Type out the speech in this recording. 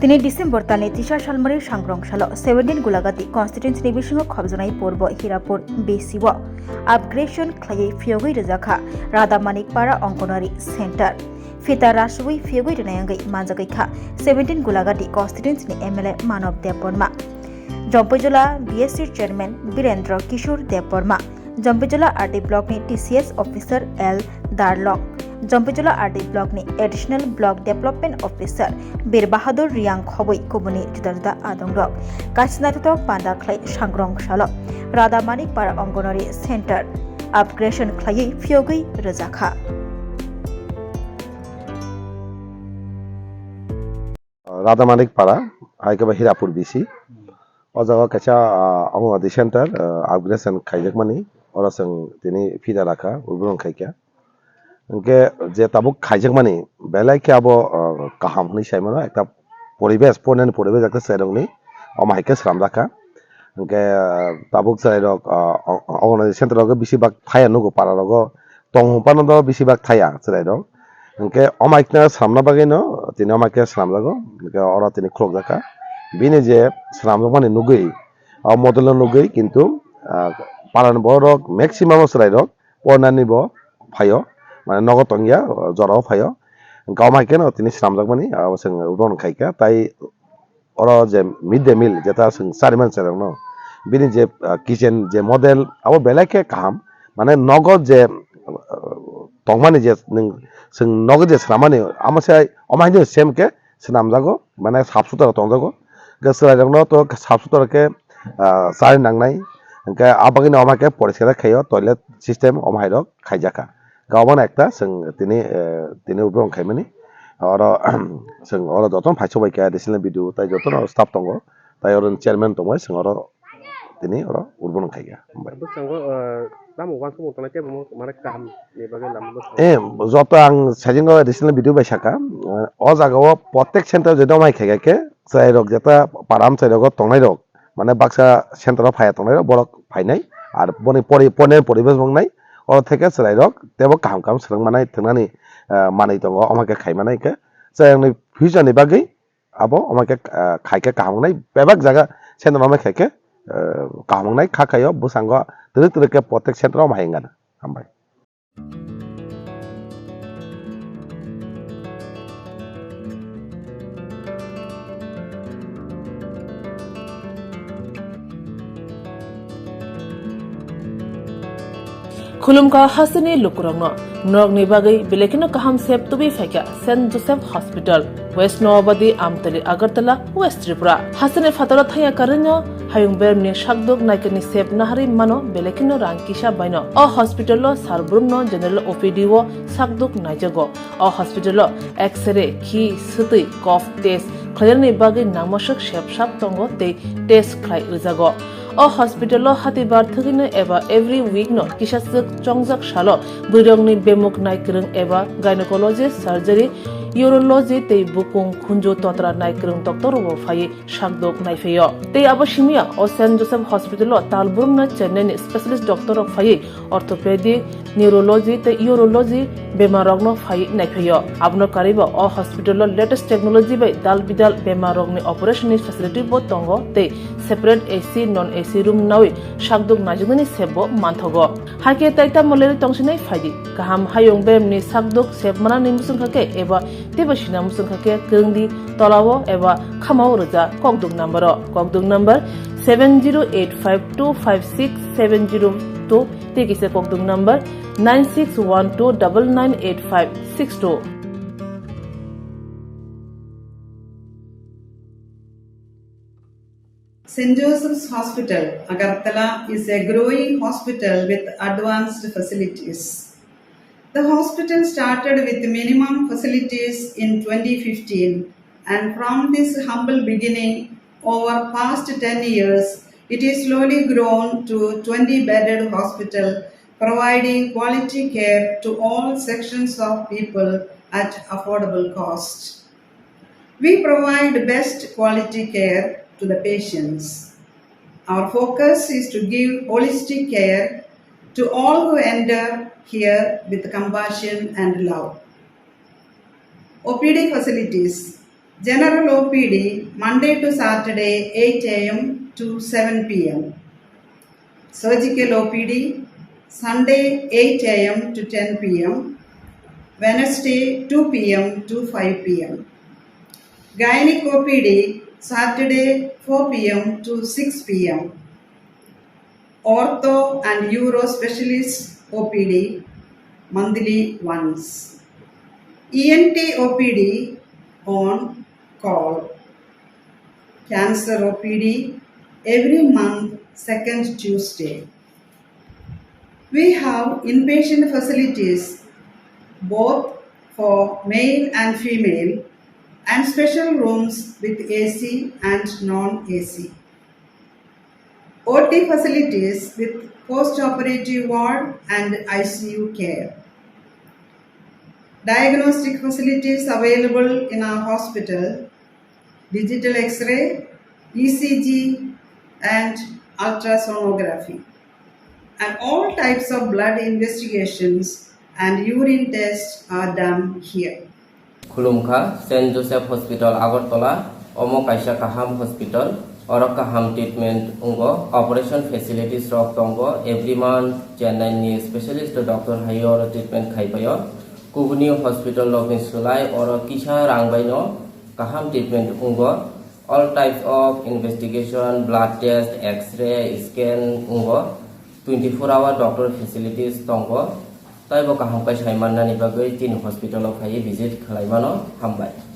তিনি ডিসেম্বর তালে তিসার সালমারির সাংগ্রংশাল 17 গুলাগাতি কনস্টিটুয়েন্সि নিবিসङ খবজनाय পূর্ব হিরাপুর বেসিव আপগ্রেশন ख्लायै फियगै रजाखा रादामानिकपारा अंगनवाड़ी सेंटर फिता रासुई फियगै रनायांगै मानजागैखा 17 गुलागाति कनस्टिटुएंसिनि एमएलए मानव देवबर्मा जम्पैजला बीएससी चेयरमैन बीरेंद्र किशोर देवबर्मा जम्पैजला आरडी ब्लॉकनि टीसीएस ऑफिसर एल दारलंग जम्पैजला आरडी ब्लॉकनि additional block development officer Bir Bahadur Reang खबै गुबुननि जुदा जुदा आदंरक कासिनाथक पान्दा ख्लाय सांग्रंशाल रादामानिकपारा अंगनवाड़ी सेंटर आपग्रेशन ख्लायै फियगै रजाखा रादामानिकपारा आइकबा हिरापुर बिसि o jaga kaisa anganwadi centre आपग्रेशन खाइjakmani ora जों दिनै फिदा राखा उब्रं खाइका इनके जे Tabuk खाइjakmani belai ke abo kaham hini saimano ekta poribesh ponen poribesh ekta sairongni amaike sramjaka इनके Tabuk sairok anganwadi centre rogo bisibak thaya nugo para rogo tongpano do bisibak thaya sairok इनके amaikna sramna bagino tini amaike sramjago इनके ora tini khlokjaka bini je sramjakmani nugui modelo nugui kintu paran borok maximum srairok pornani bo phayo মানে নগদ টঙ্গিয়া জরাও ফাইও গাওমাইকে ন তিনি সামজাকমানি जों उदन खाइका ताई अरो जे mid day meal जेता जों सारिमान सेरं न बिनि जे किचेन जे मडेल आबो बेलाके काम माने नगद जे टंगमानि जे जों नगद जे सामानि आमासे अमाइनो सेम के सामजागो माने साबसुतर टंजागो गोसराजों न तो साबसुतर के सारि नांनाय इनके आबागिनो अमाके परिस्कार खायो टयलेट सिस्टेम अमाइरक खाइजाका गावन एकटा जों दिनै उब्रं खाइमानि अरो जों अरो जतन फाइसबायका एडिशनल भिडिअ ताइ जतन स्टाफ दङ ताइ अरो चेयरमैन दङ जों अरो दिनै अरो उब्रं खाइगा जत आं साइजिंग एडिशनल भिडिअ बायसाका अ जागाव प्रत्येक सेन्टार जेदा माइ खाइगाके जायरक जेता पाराम जायरक तंनाय रक माने बाक्सा सेन्टाराव फाया तंनाय रक बरक फाइनाय आरो बनि परिबेश बंनाय और थे सराइरक तेबो काम काम सोलोंमानाय थांनानै मानै दङ अमाके खाइमानायके जायनि फ्यूचरनि बागै आबो अमाके खाइके कामनाय बेबाक जागा सेन्टाराव माइ खाइके कामनाय खाखायो बुसांग तरके प्रत्येक सेन्टाराव माइंगान हामबाय खुलुमका हासनी लुकुरंगनो नरगनि बागै बेलेकिनो काहाम सेप तुबि फाइका Saint Joseph hospital West Nawabadi Amtali Agartala West Tripura हासने फातरा थाया करनो हायुं बेरनि शाकदुक नायकनि सेप नाहारि मानो बेलेकिनो रांकिसा बायनो अ हॉस्पिटल सारब्रुमनो जनरल ओपीडी वो शाकदुक नायजगो अ हॉस्पिटल एक्सरे खि सुतै कफ टेस्ट खयरनि बागै नामशक सेपसाब तंगो ते टेस्ट खाइ रजागो अ हॉस्पिटल हातिबार थगिनो एबा एवरी वीक नो किसासक चंगजक सालो बुरंगनि बेमुक नायक्रं एबा गायनेकोलॉजिस्ट सर्जरी यूरोलॉजी ते बुकुं खुंजो तोत्रा नायक्रं डॉक्टर वो फाये शाकदोक नायफेयो ते अबशिमिया अ सेंट जोसेफ हॉस्पिटल तालबुरम न चेन्नई स्पेशलिस्ट डॉक्टर ऑफ फाये ऑर्थोपेडिक न्यूरोलॉजी ते यूरोलॉजी बेमारगनो फाये नायफेयो आबनो कारिबो अ हॉस्पिटल लेटेस्ट टेक्नोलॉजी बाय दाल बिदाल बेमारगनि ऑपरेशन फैसिलिटी बो तंगो ते separate AC non AC room नावै शाकदुक नाजुगनि सेबो मानथगो हाके ताइता मलेरि तंसिनै फायदि गाहाम हायुं बेमनि शाकदुक सेबमाना निमुसुंखाके एबा तेबसिना मुसुंखाके गंदि तलावो एबा खामाव रजा कगदुक number 7085256702 तेकिसे कगदुक number 9612998562 St. Joseph's Hospital, Agartala is a growing hospital with advanced facilities. The hospital started with minimum facilities in 2015, and from this humble beginning, over past 10 years, it is slowly grown to 20-bedded hospital, providing quality care to all sections of people at affordable cost. We provide best quality care to the patients. Our focus is to give holistic care to all who enter here with compassion and love. OPD facilities. General OPD Monday to Saturday 8 a.m. to 7 p.m. Surgical OPD Sunday 8 a.m. to 10 p.m. Wednesday 2 p.m. to 5 p.m. Gynec OPD Saturday 4 p.m. to 6 p.m. Ortho and Uro Specialist OPD monthly once. ENT OPD on call. Cancer OPD every month, second Tuesday. We have inpatient facilities both for male and female and special rooms with AC and non-AC. OT facilities with post-operative ward and ICU care. Diagnostic facilities available in our hospital, digital X-ray, ECG and ultrasonography. And all types of blood investigations and urine tests are done here. Khulumkha, St. Joseph Hospital, Agartala, Omo Kaisha Kaham Hospital, Oro Kaham Treatment Ungo, Operation Facilities Rock Tongo, every month, Chennai Specialist Dr. Hayor Treatment Kaipayo, Kubuni Hospital Lokin Sulai, Oro Kisha Rangbaino, Kaham Treatment Ungo, all types of investigation, blood test, X-ray, scan Ungo, 24-hour doctor facilities Tongo, Taibo Kaham Kai Shaiman Nani Bagai, Tin Hospital of Hai visit Kalaimano, Hambai.